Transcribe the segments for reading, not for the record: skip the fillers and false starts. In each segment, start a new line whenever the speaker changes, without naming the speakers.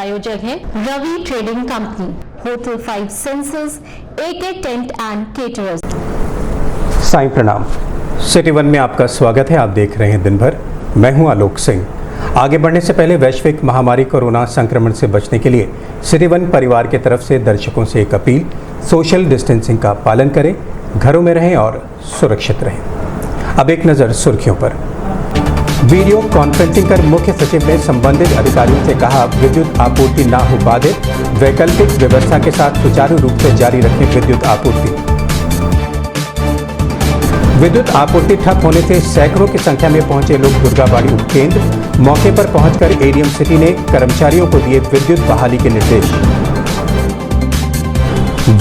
प्रायोजक है Ravi trading company, hotel 5 senses, AK tent and caterers.
Sai प्रणाम। सिटी वन में आपका स्वागत है। आप देख रहे हैं दिन भर। मैं हूं आलोक सिंह। आगे बढ़ने से पहले वैश्विक महामारी कोरोना संक्रमण से बचने के लिए सिटी वन परिवार की तरफ से दर्शकों से एक अपील: सोशल डिस्टेंसिंग का पालन करें, घरों में रहें और सुरक्षित रहें। अब एक नज़र सुर्खियों पर। वीडियो कॉन्फ्रेंसिंग कर मुख्य सचिव ने संबंधित अधिकारियों से कहा, विद्युत आपूर्ति ना हो बाधित, वैकल्पिक व्यवस्था के साथ सुचारू रूप से जारी रखें विद्युत आपूर्ति। विद्युत आपूर्ति ठप होने से सैकड़ों की संख्या में पहुंचे लोग दुर्गाबाड़ी उपकेंद्र। मौके पर पहुंचकर एडीएम सिटी ने कर्मचारियों को दिए विद्युत बहाली के निर्देश।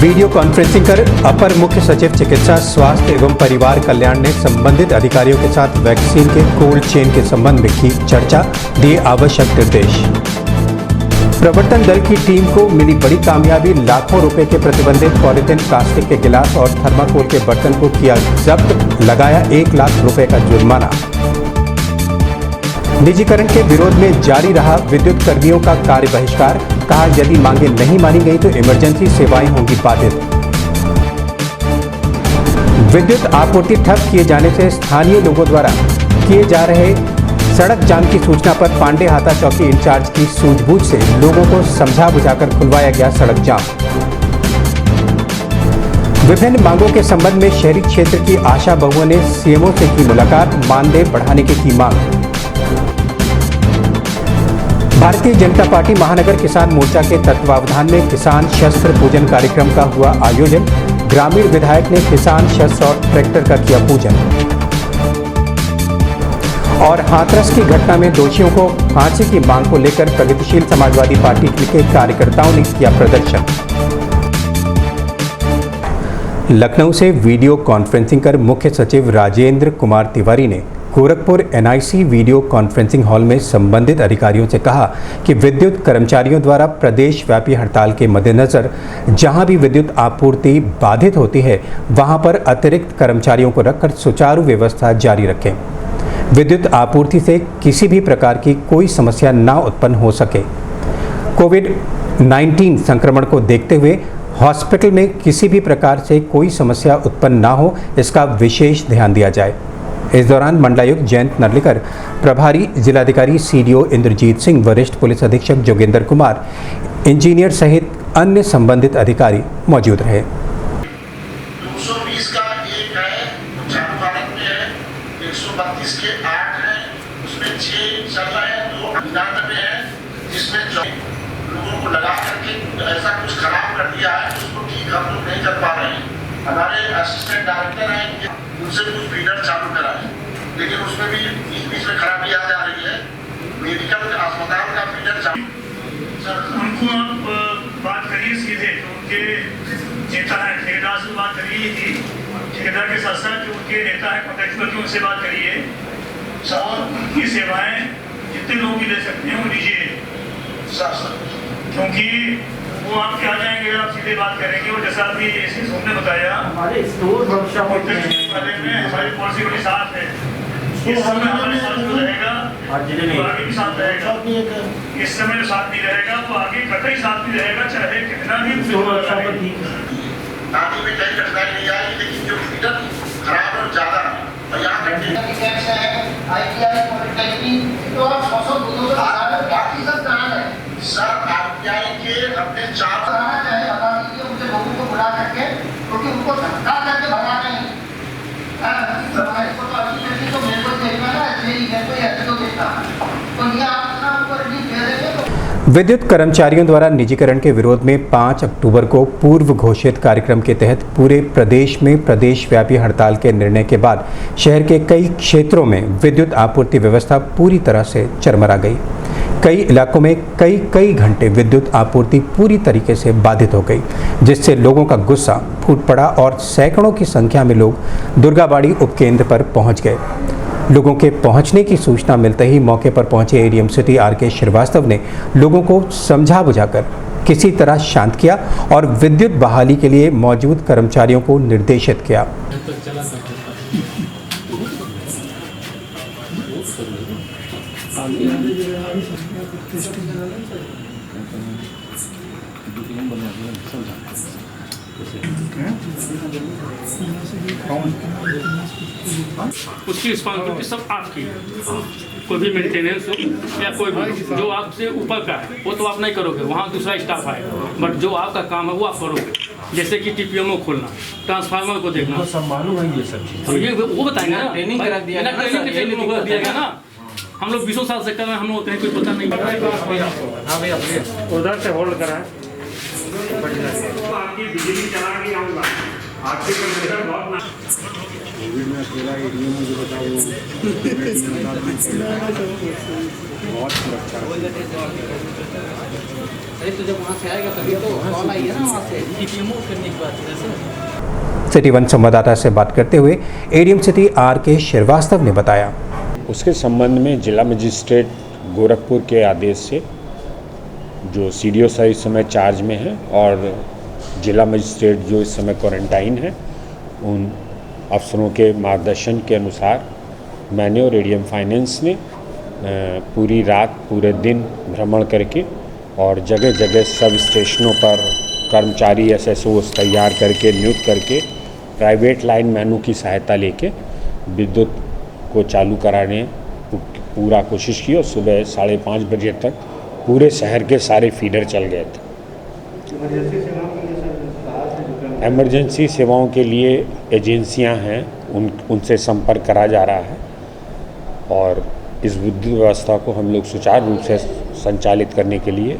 वीडियो कॉन्फ्रेंसिंग कर अपर मुख्य सचिव चिकित्सा, स्वास्थ्य एवं परिवार कल्याण ने संबंधित अधिकारियों के साथ वैक्सीन के कोल्ड चेन के संबंध में की चर्चा, दिए आवश्यक निर्देश। प्रवर्तन दल की टीम को मिली बड़ी कामयाबी, लाखों रुपए के प्रतिबंधित पॉलीथिन, प्लास्टिक के गिलास और थर्माकोल के बर्तन को किया जब्त, लगाया 1 लाख रुपए का जुर्माना। निजीकरण के विरोध में जारी रहा विद्युत कर्मियों का कार्य बहिष्कार, कहा यदि मांगे नहीं मानी गई तो इमरजेंसी सेवाएं होंगी बाधित। विद्युत आपूर्ति ठप किए जाने से स्थानीय लोगों द्वारा किए जा रहे सड़क जाम की सूचना पर पांडे हाता चौकी इंचार्ज की सूझबूझ से लोगों को समझा बुझाकर खुलवाया गया सड़क जाम। विभिन्न मांगों के संबंध में शहरी क्षेत्र की आशा बहुओं ने सीएमओ से की मुलाकात, मानदेय बढ़ाने की मांग। भारतीय जनता पार्टी महानगर किसान मोर्चा के तत्वावधान में किसान शस्त्र पूजन कार्यक्रम का हुआ आयोजन। ग्रामीण विधायक ने किसान शस्त्र और ट्रैक्टर का किया पूजन। और हाथरस की घटना में दोषियों को फांसी की मांग को लेकर प्रगतिशील समाजवादी पार्टी के कार्यकर्ताओं ने किया प्रदर्शन। लखनऊ से वीडियो कॉन्फ्रेंसिंग कर मुख्य सचिव राजेंद्र कुमार तिवारी ने Gorakhpur NIC video conferencing hall में संबंधित अधिकारियों से कहा कि विद्युत कर्मचारियों द्वारा प्रदेश व्यापी हड़ताल के मद्देनजर जहां भी विद्युत आपूर्ति बाधित होती है वहां पर अतिरिक्त कर्मचारियों को रखकर सुचारू व्यवस्था जारी रखें। विद्युत आपूर्ति से किसी भी प्रकार की कोई समस्या ना उत्पन्न हो सके। कोविड-19 संक्रमण को देखते हुए हॉस्पिटल में किसी भी प्रकार से कोई समस्या उत्पन्न ना हो, इसका विशेष ध्यान दिया जाए। इस दौरान मंडलायुक्त जयंत नर्लिकर, प्रभारी जिलाधिकारी सीडीओ इंद्रजीत सिंह, वरिष्ठ पुलिस अधीक्षक जोगेंद्र कुमार, इंजीनियर सहित अन्य संबंधित अधिकारी मौजूद रहे।
220 का एक है, चालू हालत में है, 132 के 8 है, उसमें 6 चल रहे हैं, 2 अंदाज में है, जिसमें लोगों को लगा करके ऐसा कुछ खराब कर दिया है उसको ठीक हम लोग नहीं कर पा रहे हैं। हमारे असिस्टेंट डायरेक्टर हैं, उनसे कुछ फीडर चालू कराए, लेकिन उसमें भी बीच में खराबी आ जा रही है। मेडिकल अस्पताल का फीडर चालू,
उनको आप बात करिए सीधे, तो उनके नेता है ठेकेदार से बात करिए थी, ठेकेदार के साथ साथ जो उनके नेता है कॉन्ट्रैक्टर की उनसे बात करिए और उनकी सेवाएं जितने लोग भी ले सकते हैं वो लीजिए, क्योंकि वो आप क्या जाएंगे अगर आप सीधे बात करेंगे। और जैसा अभी हमने बताया हमारे स्टोर बारे में हमारी पॉलिसी बड़ी साफ है, इस समय हमारे साथ जो रहेगा वो आगे भी साथ रहेगा, इस समय जो साथ नहीं रहेगा वो आगे कतई साथ नहीं रहेगा, चाहे कितना भी
आगे में कई कठिनाई नहीं आएगी, लेकिन जो फीडर खराब और ज्यादा और यहाँ बाकी सब कहाँ है सर? आरटीआई के अपने 4 मुझे लोगों को बुला करके, क्योंकि उनको धक्का करके भगा नहीं तो मेरे को देखना ना, मेरे को ऐसे तो देखना, तो ये आप इतना ऊपर रिलीफ दे देंगे तो।
विद्युत कर्मचारियों द्वारा निजीकरण के विरोध में 5 अक्टूबर को पूर्व घोषित कार्यक्रम के तहत पूरे प्रदेश में प्रदेशव्यापी हड़ताल के निर्णय के बाद शहर के कई क्षेत्रों में विद्युत आपूर्ति व्यवस्था पूरी तरह से चरमरा गई। कई इलाकों में कई घंटे विद्युत आपूर्ति पूरी तरीके से बाधित हो गई, जिससे लोगों का गुस्सा फूट पड़ा और सैकड़ों की संख्या में लोग दुर्गाबाड़ी उपकेंद्र पर पहुंच गए। लोगों के पहुंचने की सूचना मिलते ही मौके पर पहुंचे एडीएम सिटी आर.के. श्रीवास्तव ने लोगों को समझा बुझाकर किसी तरह शांत किया और विद्युत बहाली के लिए मौजूद कर्मचारियों को निर्देशित किया।
उसकी रिस्पॉन्सिबिलिटी सब आपकी है। कोई भी मेंटेनेंस हो या कोई भी जो आपसे ऊपर का है वो तो आप नहीं करोगे, वहाँ दूसरा स्टाफ आएगा, बट जो आपका काम है वो आप करोगे। जैसे कि टीपीएमओ खोलना, ट्रांसफार्मर को देखना,
तो सब मालूम है ये सब चीज़।
और ये वो बताएंगे ना,
ट्रेनिंग करा दिया गया ना,
ट्रेनिंग दिया गया ना। हम लोग 20 साल से कर रहे हैं, हम लोग कहीं कुछ पता नहीं।
हाँ भैया
उधर से होल्ड करा है। आपकी बिजली चला के आऊँगा, आपके कंप्यूटर बहुत
कोविड में अकेला एरिया में जो बताओ बहुत सुरक्षा
अरे तो जब वहाँ से आएगा तभी तो कॉल आई है ना वहाँ से टीपीएमओ करने की बात है।
सिटी वन संवाददाता से बात करते हुए एडीएम सिटी आर.के. श्रीवास्तव ने बताया,
उसके संबंध में जिला मजिस्ट्रेट गोरखपुर के आदेश से जो सीडीओ साहब इस समय चार्ज में है और जिला मजिस्ट्रेट जो इस समय क्वारंटाइन है, उन अफसरों के मार्गदर्शन के अनुसार मैंने और एडीएम फाइनेंस ने पूरी रात पूरे दिन भ्रमण करके और जगह जगह सब स्टेशनों पर कर्मचारी एसएसओ तैयार करके नियुक्त करके प्राइवेट लाइन मैनों की सहायता लेके विद्युत को चालू कराने पूरा कोशिश की और सुबह 5:30 बजे तक पूरे शहर के सारे फीडर चल गए थे। इमरजेंसी सेवाओं के लिए एजेंसियां हैं, उनसे संपर्क करा जा रहा है और इस विद्युत व्यवस्था को हम लोग सुचारू रूप से संचालित करने के लिए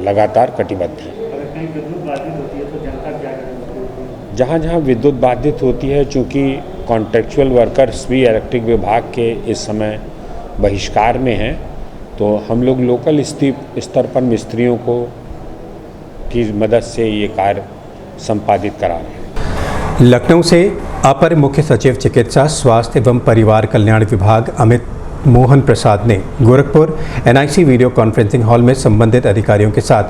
लगातार कटिबद्ध हैं। जहाँ जहाँ विद्युत बाधित होती है, चूँकि कॉन्ट्रेक्चुअल वर्कर्स भी इलेक्ट्रिक विभाग के इस समय बहिष्कार में हैं, तो हम लोग लोकल स्तर पर मिस्त्रियों को की मदद से ये कार्य संपादित करा रहे हैं।
लखनऊ से अपर मुख्य सचिव चिकित्सा स्वास्थ्य एवं परिवार कल्याण विभाग अमित मोहन प्रसाद ने Gorakhpur NIC video conferencing hall में संबंधित अधिकारियों के साथ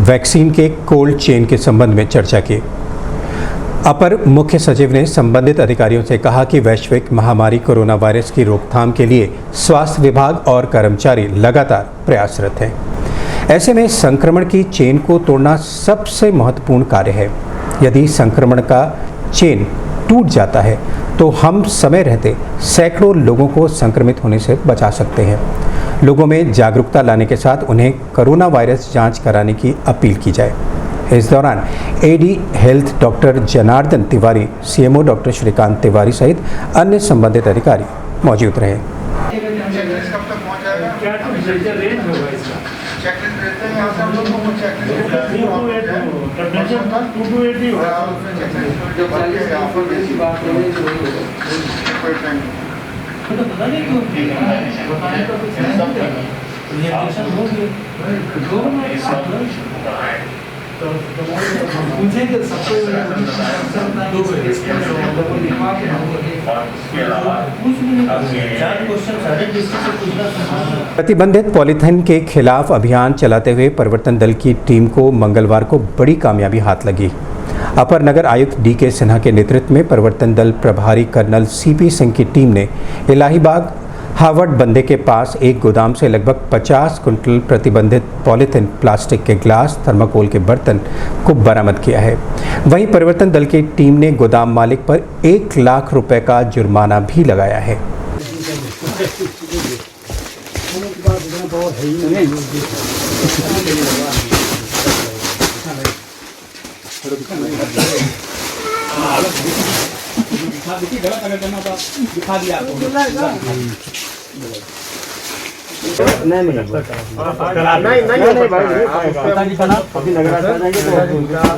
वैक्सीन के कोल्ड चेन के संबंध में चर्चा की। अपर मुख्य सचिव ने संबंधित अधिकारियों से कहा कि वैश्विक महामारी कोरोना वायरस की रोकथाम के लिए स्वास्थ्य विभाग और कर्मचारी लगातार प्रयासरत हैं। ऐसे में संक्रमण की चेन को तोड़ना सबसे महत्वपूर्ण कार्य है। यदि संक्रमण का चेन टूट जाता है तो हम समय रहते सैकड़ों लोगों को संक्रमित होने से बचा सकते हैं। लोगों में जागरूकता लाने के साथ उन्हें कोरोना वायरस जांच कराने की अपील की जाए। इस दौरान AD health doctor Janardan Tiwari, CMO doctor Shrikant Tiwari सहित अन्य संबंधित अधिकारी मौजूद रहे।
चेकलिस्ट कब तक पहुंच जाएगा? चेकलिस्ट रहते हैं यहाँ से हम लोग को
प्रतिबंधित पॉलीथीन के खिलाफ अभियान चलाते हुए परिवर्तन दल की टीम को मंगलवार को बड़ी कामयाबी हाथ लगी। अपर नगर आयुक्त डी.के. सिन्हा के नेतृत्व में परिवर्तन दल प्रभारी कर्नल सीपी सिंह की टीम ने इलाहीबाग हावर्ड बंदे के पास एक गोदाम से लगभग 50 कुंटल प्रतिबंधित पॉलीथीन, प्लास्टिक के ग्लास, थर्माकोल के बर्तन को बरामद किया है। वहीं परिवर्तन दल की टीम ने गोदाम मालिक पर 1 लाख रुपए का जुर्माना भी लगाया है।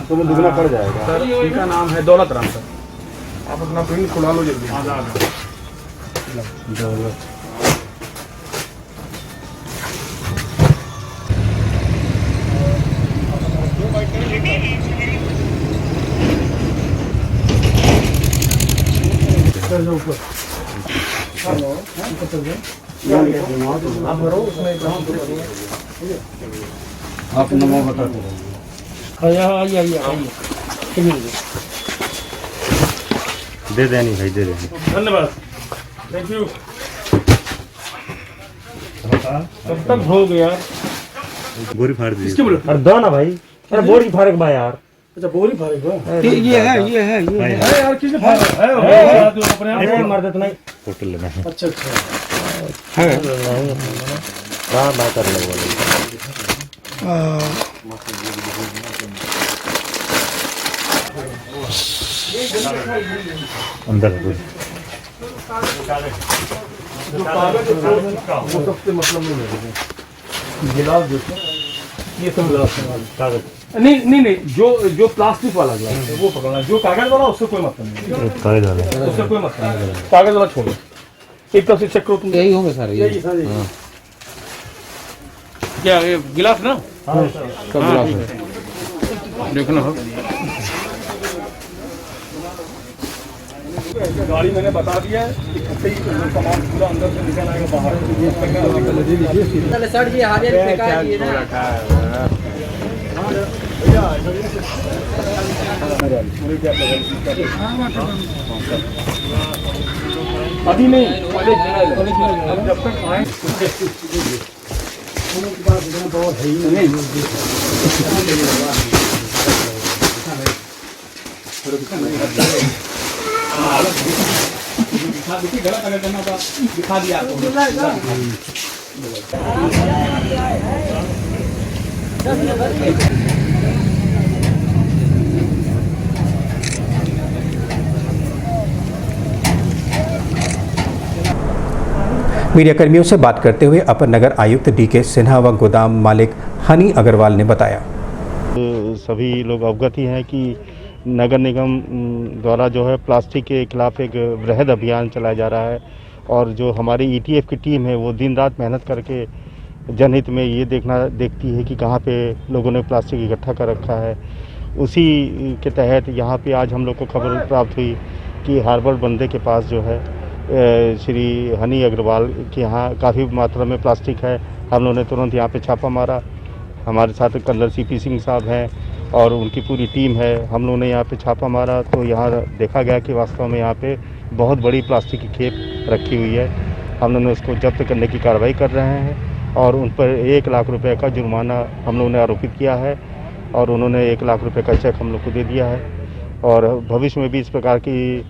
तुम्हें दुगना पड़ जाएगा। इनका नाम है दौलत राम सर। आप अपना प्रिंट खुला लो जल्दी। दौलत आप नंबर बता दो। दे देनी भाई, दे देनी।
धन्यवाद, थैंक यू। कब तक हो गया?
बोरी फाड़ दी
इसके बोलो
अरे दो ना भाई अरे बोरी फाड़क बा यार
अच्छा बोरी फाड़क बा
ये है
अरे यार किसने फाड़ा है अपने आप
मर देता नहीं फोटो लेना है
अच्छा अच्छा
है हां बात कर लो अंदर
जो कागज है वो सबसे मतलब नहीं है गिलास देखो ये सब गिलास कागज नहीं जो प्लास्टिक वाला गिलास है वो पकड़ना जो कागज वाला उससे कोई मतलब नहीं
कागज वाला
उससे कोई मतलब नहीं कागज वाला छोड़ो एक तरफ से चेक करो तुम
यही होंगे सारे
यही सारे
क्या ये गिलास ना
हां
सब गिलास है
देखना हो
गाड़ी मैंने बता दिया है इकट्ठे ही सामान पूरा अंदर से निकल आएगा बाहर
सर जी हाजिर फेंका दिए ना
अभी नहीं जब तक आए बहुत है ही नहीं गलत अगर करना था दिखा दिया आपको
मीडिया कर्मियों से बात करते हुए अपर नगर आयुक्त DK सिन्हा व गोदाम मालिक हनी अग्रवाल ने बताया
सभी लोग अवगत ही हैं कि नगर निगम द्वारा जो है प्लास्टिक के खिलाफ एक वृहद अभियान चलाया जा रहा है और जो हमारी ETF की टीम है वो दिन रात मेहनत करके जनहित में ये देखती है कि कहाँ पे लोगों ने प्लास्टिक इकट्ठा कर रखा है। उसी के तहत यहाँ पे आज हम लोग को खबर प्राप्त हुई कि हार्बर बंदे के पास जो है श्री हनी अग्रवाल के यहाँ काफ़ी मात्रा में प्लास्टिक है। हम लोगों ने तुरंत यहाँ पे छापा मारा। हमारे साथ कलर CP सिंह साहब हैं और उनकी पूरी टीम है। हम लोगों ने यहाँ पे छापा मारा तो यहाँ देखा गया कि वास्तव में यहाँ पे बहुत बड़ी प्लास्टिक की खेप रखी हुई है। हम लोगों ने उसको जब्त करने की कार्रवाई कर रहे हैं और उन पर 1 लाख रुपए का जुर्माना हम लोगों ने आरोपित किया है और उन्होंने 1 लाख रुपए का चेक हम लोग को दे दिया है। और भविष्य में भी इस प्रकार की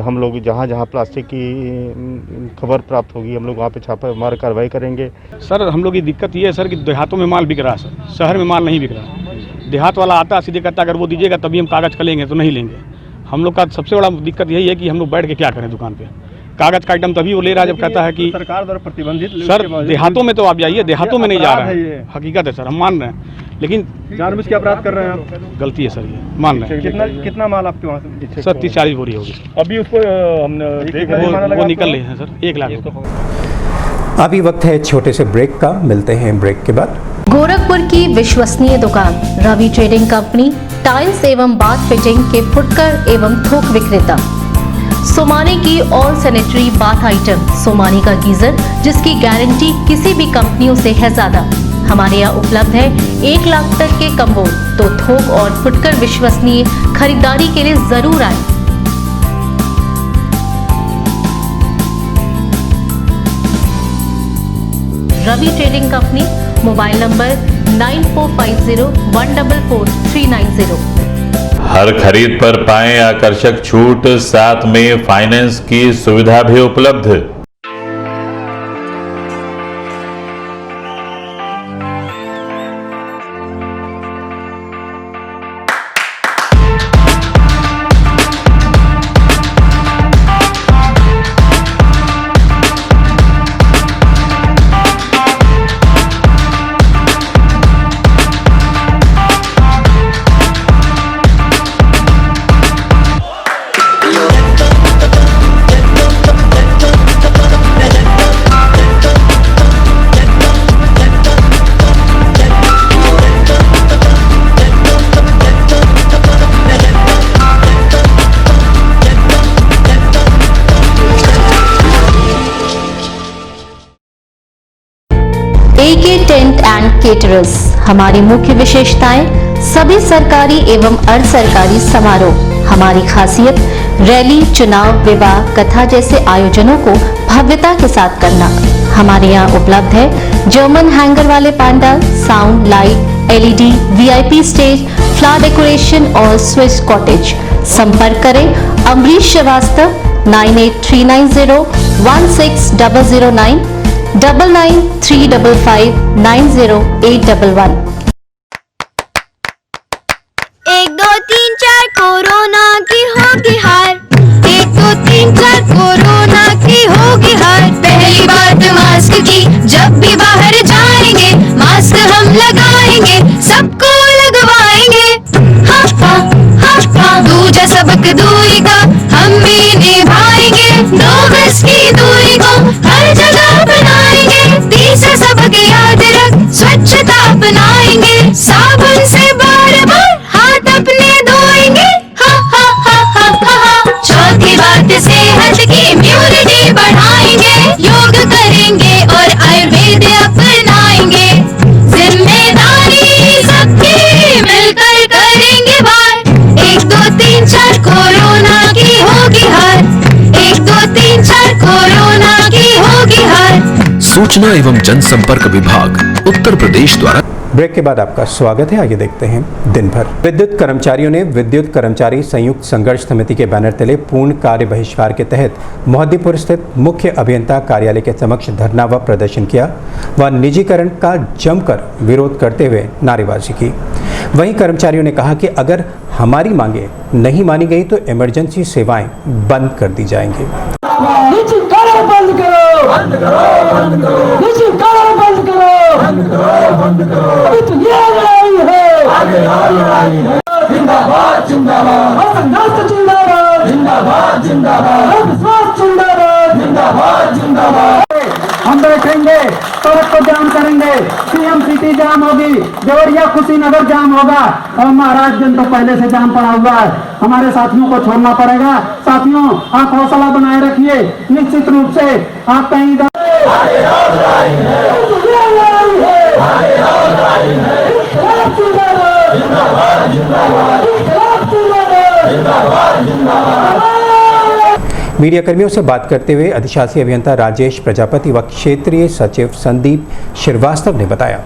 हम लोग जहाँ जहाँ प्लास्टिक की खबर प्राप्त होगी हम लोग वहाँ पे छापा मार कार्रवाई करेंगे।
सर हम लोग की दिक्कत ये है सर कि देहातों में माल बिक रहा है सर, शहर में माल नहीं बिक रहा। देहात वाला आता सीधे कहता अगर वो दीजिएगा तभी हम कागज़ का लेंगे तो नहीं लेंगे। हम लोग का सबसे बड़ा दिक्कत यही है कि हम लोग बैठ के क्या करें दुकान पे। कागज़ का आइटम तभी वो ले रहा है जब कहता है कि
सरकार द्वारा प्रतिबंधित।
सर देहातों में तो आप जाइए, देहातों में नहीं जा रहे हैं। हकीकत है सर, हम मान रहे हैं लेकिन
जानबूझ के अपराध कर रहे हैं आप।
गलती है सर, ये मान रहे हैं।
कितना माल आपके वहाँ से?
सर 30-40 बोरी होगी।
अभी उसको हमने
वो निकल रहे हैं सर 1 लाख रुपये।
अभी वक्त है छोटे से ब्रेक का, मिलते हैं ब्रेक के बाद।
गोरखपुर की विश्वसनीय दुकान रवि ट्रेडिंग कंपनी टाइल्स एवं बाथ फिटिंग के फुटकर एवं थोक विक्रेता। सोमानी की all sanitary bath item, Somani का गीजर जिसकी गारंटी किसी भी कंपनियों से है ज्यादा। हमारे यहाँ उपलब्ध है 1 लाख तक के कम्बोर्ड। तो थोक और फुटकर विश्वसनीय खरीदारी के लिए जरूर आए। Ravi trading company, mobile number 9450144390।
हर खरीद पर पाएं आकर्षक छूट, साथ में फाइनेंस की सुविधा भी उपलब्ध।
AK tent and caterers. हमारी मुख्य विशेषताएं सभी सरकारी एवं अर्ध सरकारी समारोह। हमारी खासियत रैली, चुनाव, विवाह, कथा जैसे आयोजनों को भव्यता के साथ करना। हमारे यहाँ उपलब्ध है जर्मन हैंगर वाले pandal, sound, light, LED, VIP stage, flower decoration और स्विस कॉटेज। संपर्क करें अमरीश श्रीवास्तव 9839016009 9935590811।
1 2 3 4 कोरोना की होगी हार, 1 2 3 4 कोरोना की होगी हार। पहली बात मास्क की, जब भी बाहर जाएंगे मास्क हम लगाएंगे, सबको लगवाएंगे। हाँ हाँ हाँ हाँ, दूजा सबक दूरी का हम भी निभाएंगे, 2 गज की दूरी को हर जगह बनाएंगे। तीसरा सबक याद रख, स्वच्छता अपनाएंगे, साबुन से बार बार हाथ अपने धोएंगे। हाँ हाँ हाँ हाँ हाँ। चौथी बात सेहत की इम्यूनिटी बढ़ाएंगे, योग करेंगे और आयुर्वेद अपनाएंगे। जिम्मेदारी सबकी मिलकर करेंगे बार, 1 2 3 4 कोरोना की होगी हार, 1 2 3 4 कोरोना की होगी हार।
सूचना एवं जनसंपर्क विभाग उत्तर प्रदेश द्वारा।
ब्रेक के बाद आपका स्वागत है। आगे देखते हैं दिन भर। विद्युत कर्मचारियों ने विद्युत कर्मचारी संयुक्त संघर्ष समिति के बैनर तले पूर्ण कार्य बहिष्कार के तहत मोहद्दीपुर स्थित मुख्य अभियंता कार्यालय के समक्ष धरना व प्रदर्शन किया व निजीकरण का जमकर विरोध करते हुए नारेबाजी की। वहीं कर्मचारियों ने कहा कि अगर हमारी मांगे नहीं मानी गई तो इमरजेंसी सेवाएं बंद कर दी जाएंगी।
बंद करो, बंद करो, बंद करो, बंद करो, बंद करो, बंद करो। अभी तो ये लड़ाई है, आगे और लड़ाई है। जिंदाबाद जिंदाबाद, संघर्ष जिंदाबाद, जिंदाबाद जिंदाबाद, विश्वास जिंदाबाद, जिंदाबाद जिंदाबाद। हम बैठेंगे, सड़क को जाम करेंगे, सीएम सिटी जाम होगी, देवरिया कुशीनगर जाम होगा और महाराजगंज तो पहले से जाम पड़ा हुआ है। हमारे साथियों को छोड़ना पड़ेगा। साथियों, आप हौसला बनाए रखिए, निश्चित रूप से आप कहीं
मीडिया कर्मियों से बात करते हुए अधिशासी अभियंता राजेश प्रजापति व क्षेत्रीय सचिव संदीप श्रीवास्तव ने बताया,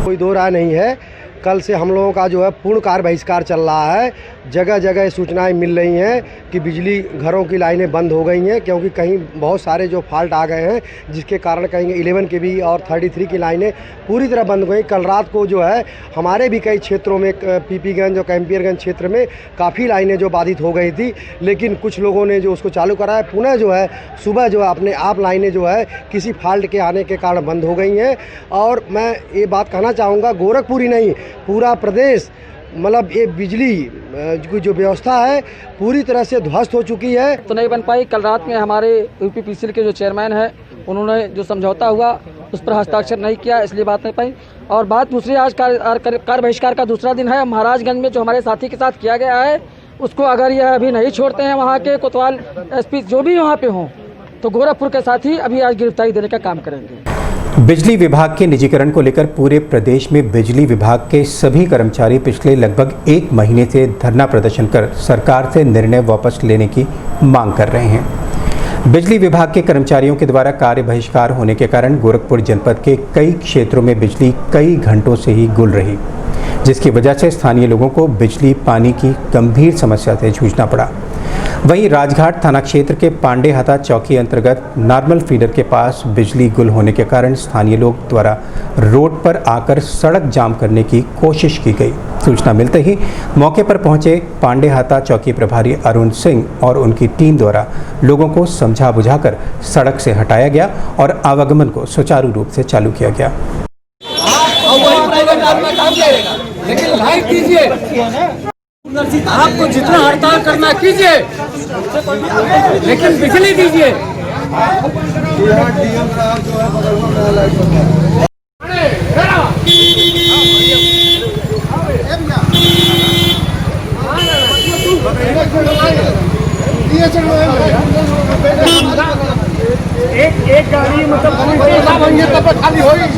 कोई दो राय नहीं है। कल से हम लोगों का जो है पूर्ण कार्य बहिष्कार चल रहा है। जगह जगह सूचनाएं मिल रही हैं कि बिजली घरों की लाइनें बंद हो गई हैं, क्योंकि कहीं बहुत सारे जो फॉल्ट आ गए हैं, जिसके कारण कहीं 11 kV और 33 की लाइनें पूरी तरह बंद हो गई। कल रात को जो है हमारे भी कई क्षेत्रों में, पीपीगंज और कैंपियरगंज क्षेत्र में काफ़ी लाइनें जो बाधित हो गई थी, लेकिन कुछ लोगों ने जो उसको चालू करा है, पुनः जो है सुबह जो है अपने आप लाइनें जो है किसी फॉल्ट के आने के कारण बंद हो गई हैं। और मैं ये बात कहना चाहूँगा, गोरखपुर ही नहीं पूरा प्रदेश, मतलब ये बिजली की जो व्यवस्था है पूरी तरह से ध्वस्त हो चुकी है।
तो नहीं बन पाई। कल रात में हमारे यूपीपीसीएल के जो चेयरमैन है, उन्होंने जो समझौता हुआ उस पर हस्ताक्षर नहीं किया, इसलिए बात नहीं पाई। और बात दूसरी, आज कार्य बहिष्कार का दूसरा दिन है। महाराजगंज में जो हमारे साथी के साथ किया गया है, उसको अगर यह अभी नहीं छोड़ते हैं वहाँ के कोतवाल एसपी जो भी वहाँ पे हों, तो गोरखपुर के साथी अभी आज गिरफ्तारी देने का काम करेंगे।
बिजली विभाग के निजीकरण को लेकर पूरे प्रदेश में बिजली विभाग के सभी कर्मचारी पिछले लगभग 1 महीने से धरना प्रदर्शन कर सरकार से निर्णय वापस लेने की मांग कर रहे हैं। बिजली विभाग के कर्मचारियों के द्वारा कार्य बहिष्कार होने के कारण गोरखपुर जनपद के कई क्षेत्रों में बिजली कई घंटों से ही गुल रही, जिसकी वजह से स्थानीय लोगों को बिजली पानी की गंभीर समस्या से जूझना पड़ा। वहीं राजघाट थाना क्षेत्र के पांडेहाता चौकी अंतर्गत नॉर्मल फीडर के पास बिजली गुल होने के कारण स्थानीय लोग द्वारा रोड पर आकर सड़क जाम करने की कोशिश की गई। सूचना मिलते ही मौके पर पहुंचे पांडेहाता चौकी प्रभारी अरुण सिंह और उनकी टीम द्वारा लोगों को समझा बुझाकर सड़क से हटाया गया और आवागमन को सुचारू रूप से चालू किया गया।
लेकिन लाइट दीजिए, आपको जितना हड़ताल करना कीजिए, लेकिन बिजली दीजिए। एक गाड़ी मतलब खाली होगी।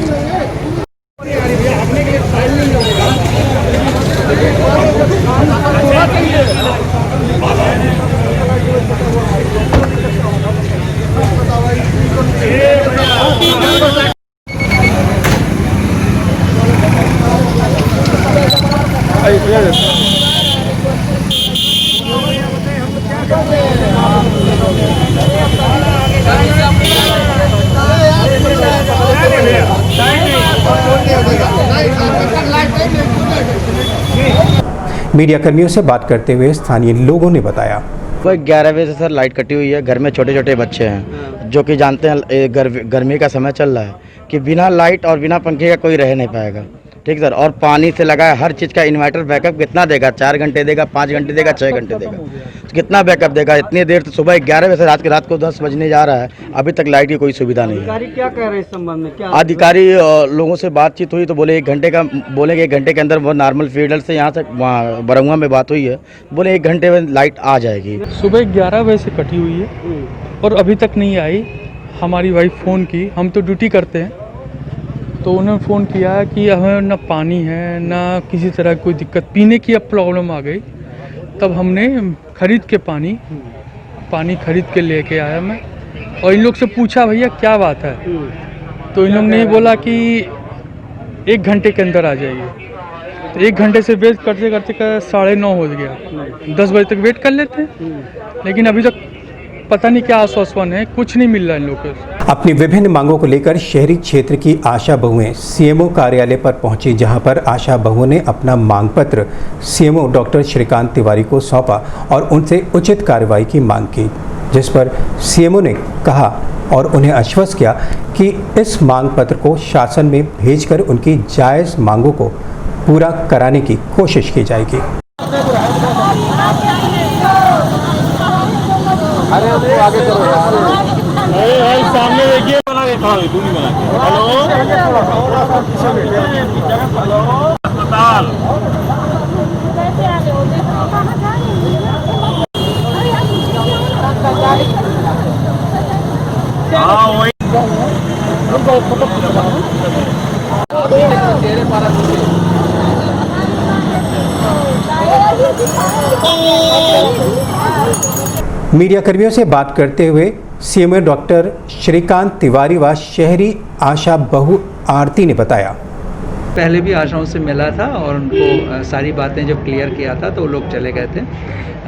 मीडिया कर्मियों से बात करते हुए स्थानीय लोगों ने बताया,
कोई 11 बजे से सर लाइट कटी हुई है। घर में छोटे छोटे बच्चे हैं जो कि जानते हैं गर्मी का समय चल रहा है कि बिना लाइट और बिना पंखे का कोई रह नहीं पाएगा। ठीक सर, और पानी से लगा है हर चीज़ का। इन्वर्टर बैकअप कितना देगा? 4 घंटे देगा, 5 घंटे देगा, 6 घंटे देगा, तो कितना बैकअप देगा? इतनी देर तो सुबह 11 बजे से रात को 10 बजने जा रहा है, अभी तक लाइट की कोई सुविधा नहीं है।
अधिकारी क्या कह रहे हैं इस संबंध में? क्या
अधिकारी लोगों से बातचीत हुई तो बोले 1 घंटे के अंदर वो नॉर्मल फीडर से यहाँ तक बरंगा में बात हुई है, बोले 1 घंटे में लाइट आ जाएगी।
सुबह 11 बजे से कटी हुई है और अभी तक नहीं आई। हमारी वाइफ फ़ोन की, हम तो ड्यूटी करते हैं, तो उन्होंने फ़ोन किया कि हमें ना पानी है ना किसी तरह कोई दिक्कत, पीने की अब प्रॉब्लम आ गई। तब हमने ख़रीद के पानी खरीद के लेके आया मैं, और इन लोग से पूछा भैया क्या बात है, तो इन लोग ने बोला कि 1 घंटे के अंदर आ जाइए। तो 1 घंटे से वेट करते करते 9:30 हो गया। 10 बजे तक वेट कर लेते हैं, लेकिन अभी तक पता नहीं क्या आश्वासन है, कुछ नहीं मिल रहा इन लोगों को।
अपनी विभिन्न मांगों को लेकर शहरी क्षेत्र की आशा बहुएं सीएमओ कार्यालय पर पहुंची, जहां पर आशा बहुओं ने अपना मांग पत्र सीएमओ डॉक्टर श्रीकांत तिवारी को सौंपा और उनसे उचित कार्रवाई की मांग की, जिस पर सीएमओ ने कहा और उन्हें आश्वस्त किया कि इस मांग पत्र को शासन में भेजकर उनकी जायज़ मांगों को पूरा कराने की कोशिश की जाएगी।
अरे वो आगे करो यार, अरे भाई सामने देखिए, बना देता हूं, तू नहीं बना। हेलो अस्पताल, हाँ वही
मीडिया कर्मियों से बात करते हुए सीएमओ डॉक्टर श्रीकांत तिवारी व शहरी आशा बहु आरती ने बताया,
पहले भी आशाओं से मिला था और उनको सारी बातें जब क्लियर किया था तो वो लोग चले गए थे।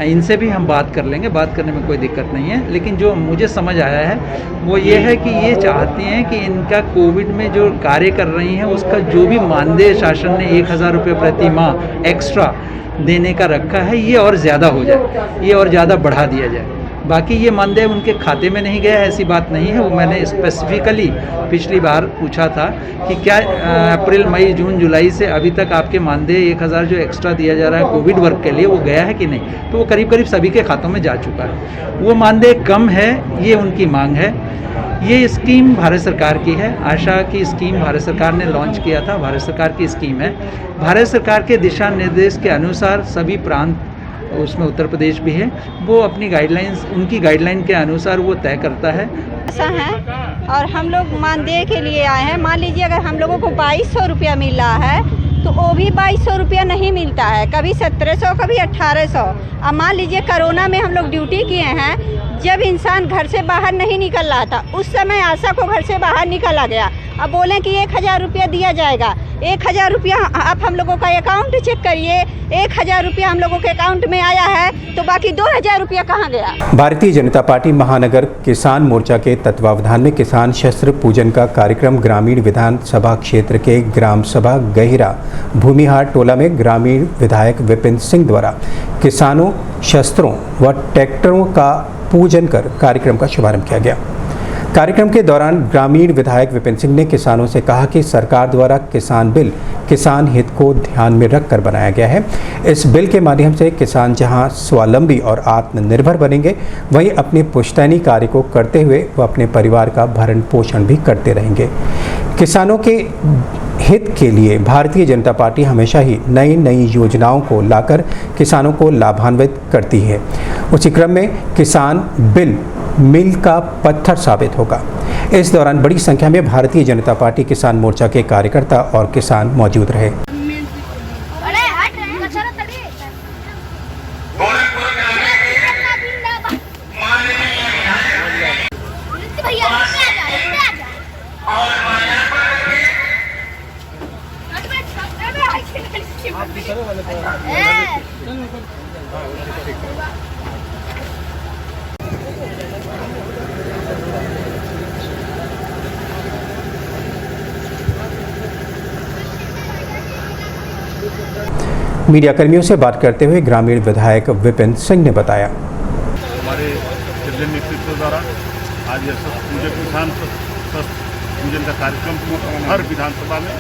इनसे भी हम बात कर लेंगे, बात करने में कोई दिक्कत नहीं है। लेकिन जो मुझे समझ आया है वो ये है कि ये चाहती हैं कि इनका कोविड में जो कार्य कर रही हैं उसका जो भी मानदेय शासन ने 1000 रुपये प्रति माह एक्स्ट्रा देने का रखा है, ये और ज़्यादा हो जाए, ये और ज़्यादा बढ़ा दिया जाए। बाकी ये मानदेय उनके खाते में नहीं गया, ऐसी बात नहीं है। वो मैंने स्पेसिफिकली पिछली बार पूछा था कि क्या अप्रैल मई जून जुलाई से अभी तक आपके मानदेय 1000 जो एक्स्ट्रा दिया जा रहा है कोविड वर्क के लिए वो गया है कि नहीं, तो वो करीब करीब सभी के खातों में जा चुका है। वो मानदेय कम है, ये उनकी मांग है। ये स्कीम भारत सरकार की है, आशा की स्कीम भारत सरकार ने लॉन्च किया था, भारत सरकार की स्कीम है। भारत सरकार के दिशा निर्देश के अनुसार सभी प्रांत, उसमें उत्तर प्रदेश भी है, वो अपनी गाइडलाइंस, उनकी गाइडलाइन के अनुसार वो तय करता है।
ऐसा है और हम लोग मानदेय के लिए आए हैं। मान लीजिए अगर हम लोगों को 2200 रुपया मिल रहा है तो वो भी 2200 रुपया नहीं मिलता है, कभी 1700, कभी 1800। अब मान लीजिए कोरोना में हम लोग ड्यूटी किए हैं, जब इंसान घर से बाहर नहीं निकल रहा था उस समय आशा को घर से बाहर निकला गया। अब बोलें कि 1000 रुपया दिया जाएगा, 1000 रुपया आप हम लोगों का अकाउंट चेक करिए, 1000 रुपया हम लोगों के अकाउंट में आया है तो बाकी 2000 रुपया कहाँ गया? भारतीय
जनता पार्टी महानगर किसान मोर्चा के तत्वावधान में किसान शस्त्र पूजन का कार्यक्रम ग्रामीण विधानसभा क्षेत्र के ग्राम सभा गहिरा भूमिहार टोला में ग्रामीण विधायक विपिन सिंह द्वारा किसानों शस्त्रों व ट्रैक्टरों का पूजन कर कार्यक्रम का शुभारंभ किया गया। कार्यक्रम के दौरान ग्रामीण विधायक विपिन सिंह ने किसानों से कहा कि सरकार द्वारा किसान बिल किसान हित को ध्यान में रखकर बनाया गया है। इस बिल के माध्यम से किसान जहां स्वावलंबी और आत्मनिर्भर बनेंगे, वहीं अपने पुश्तैनी कार्य को करते हुए वह अपने परिवार का भरण पोषण भी करते रहेंगे। किसानों के हित के लिए भारतीय जनता पार्टी हमेशा ही नई नई योजनाओं को लाकर किसानों को लाभान्वित करती है। उसी क्रम में किसान बिल मील का पत्थर साबित होगा। इस दौरान बड़ी संख्या में भारतीय जनता पार्टी किसान मोर्चा के कार्यकर्ता और किसान मौजूद रहे। मीडिया कर्मियों से बात करते हुए ग्रामीण विधायक विपिन सिंह ने बताया,
हमारे जिले नेतृत्व द्वारा आज यह पूजन किसान पूजन का कार्यक्रम हर विधानसभा में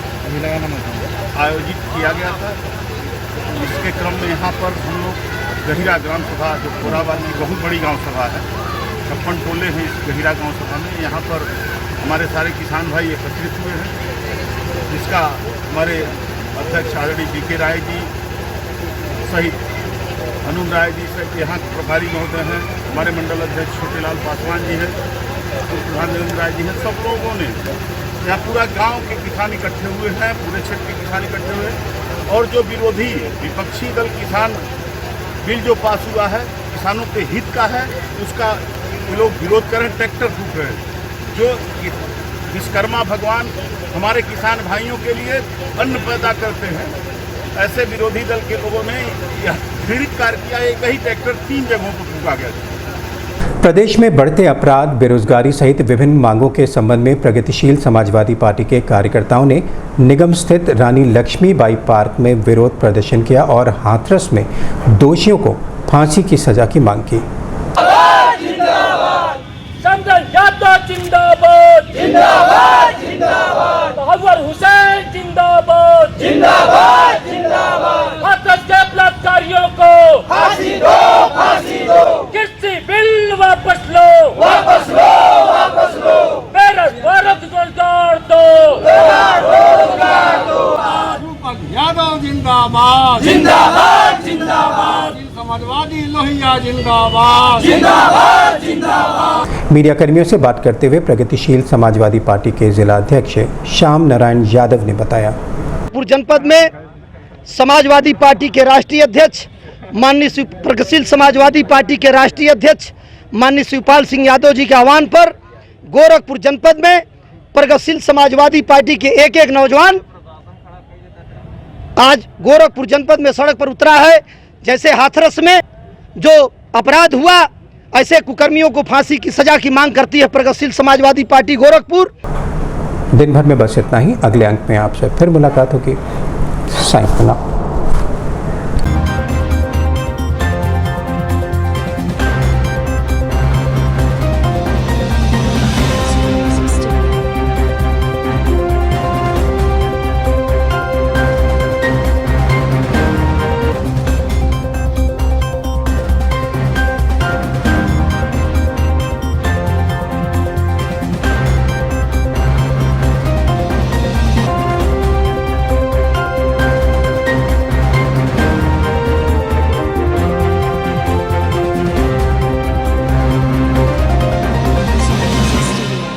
आयोजित किया गया था। इसके क्रम में यहाँ पर हम लोग गहिरा ग्राम सभा, जो कोराबाद की बहुत बड़ी गांव सभा है, 56 टोले हैं इस गहिरा गांव सभा में। यहाँ पर हमारे सारे किसान भाई एकत्रित हुए हैं, जिसका हमारे अध्यक्ष आदरणीय BK राय जी सहित अनुम राय जी सहित यहाँ के प्रभारी महोदय हैं, हमारे मंडल अध्यक्ष छोटेलाल पासवान जी हैं, प्रधान नरेंद्र राय जी हैं, सब लोगों ने यहाँ पूरा गांव के किसान इकट्ठे हुए हैं, पूरे क्षेत्र के किसान इकट्ठे हुए हैं। और जो विरोधी विपक्षी दल किसान बिल जो पास हुआ है, किसानों के हित का है, उसका ये लोग विरोध करें, ट्रैक्टर फूक रहे हैं। जो विश्वकर्मा भगवान हमारे किसान भाइयों के लिए अन्न पैदा करते हैं, ऐसे विरोधी दल के लोगों ने यह घृणित कार्य किया। एक ही ट्रैक्टर 3 जगहों पर फूका गया।
प्रदेश में बढ़ते अपराध, बेरोजगारी सहित विभिन्न मांगों के संबंध में प्रगतिशील समाजवादी पार्टी के कार्यकर्ताओं ने निगम स्थित रानी लक्ष्मीबाई पार्क में विरोध प्रदर्शन किया और हाथरस में दोषियों को फांसी की सजा की मांग की।
जिंदाबाद जिंदाबाद जिंदाबाद, बहादुर हुसैन जिंदाबाद जिंदाबाद जिंदाबाद, हाथरस के बलात्कारियों को फांसी दो फांसी दो, कृषि बिल वापस लो वापस लो वापस लो, बेरोजगारों को रोजगार दो रोजगार दो। यादव जिंदाबाद जिंदाबाद जिंदाबाद, समाजवादी लोहिया जिंदाबाद जिंदाबाद जिंदाबाद।
मीडिया कर्मियों से बात करते हुए प्रगतिशील समाजवादी पार्टी के जिला अध्यक्ष श्याम नारायण यादव ने बताया,
जनपद में समाजवादी पार्टी के राष्ट्रीय अध्यक्ष माननीय प्रगतिशील समाजवादी पार्टी के राष्ट्रीय अध्यक्ष माननीय शिवपाल सिंह यादव जी के आह्वान पर गोरखपुर जनपद में प्रगतिशील समाजवादी पार्टी के एक नौजवान आज गोरखपुर जनपद में सड़क पर उतरा है। जैसे हाथरस में जो अपराध हुआ, ऐसे कुकर्मियों को फांसी की सजा की मांग करती है प्रगतिशील समाजवादी पार्टी गोरखपुर।
दिन भर में बस इतना ही। अगले अंक में आपसे फिर मुलाकात होगी। साइन